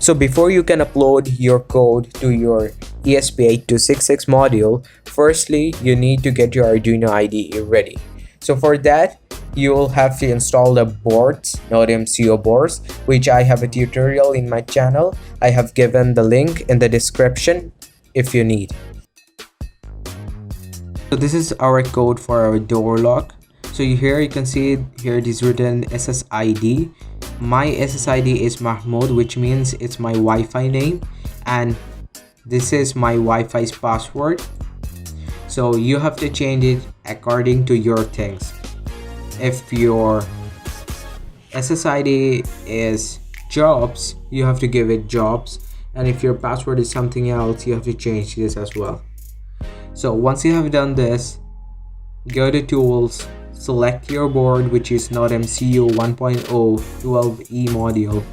So before you can upload your code to your ESP8266 module, firstly you need to get your Arduino IDE ready. So for that, you will have to install the boards, Nodemcu boards, which I have a tutorial in my channel. I have given the link in the description if you need. So this is our code for our door lock. So here you can see here it is written SSID. My SSID is Mahmoud, which means it's my Wi-Fi name, and this is my Wi-Fi's password. So you have to change it according to your things. If your SSID is jobs, you have to give it jobs, and if your password is something else, you have to change this as well. So once you have done this, go to tools, select your board, which is Nodemcu 1.0 12E module,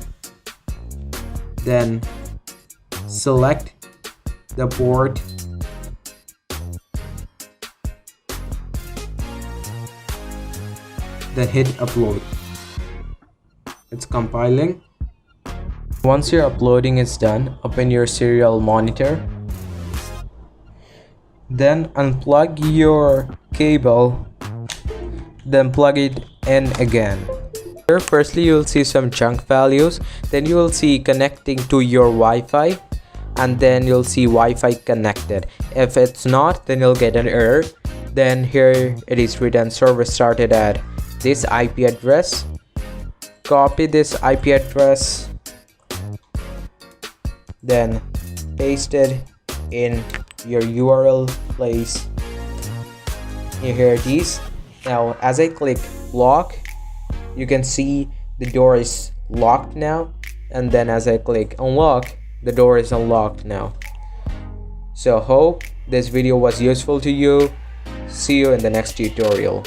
then select the port, then hit upload. It's compiling. Once your uploading is done, open your serial monitor, then unplug your cable, then plug it in again. Here firstly you'll see some chunk values, then you will see connecting to your Wi-Fi, and then you'll see Wi-Fi connected. If it's not, then you'll get an error. Then here it is written server started at this IP address. Copy this IP address, then paste it in your URL place. Here it is. Now as I click lock, you can see the door is locked now, and then as I click unlock, the door is unlocked now. So hope this video was useful to you. See you in the next tutorial.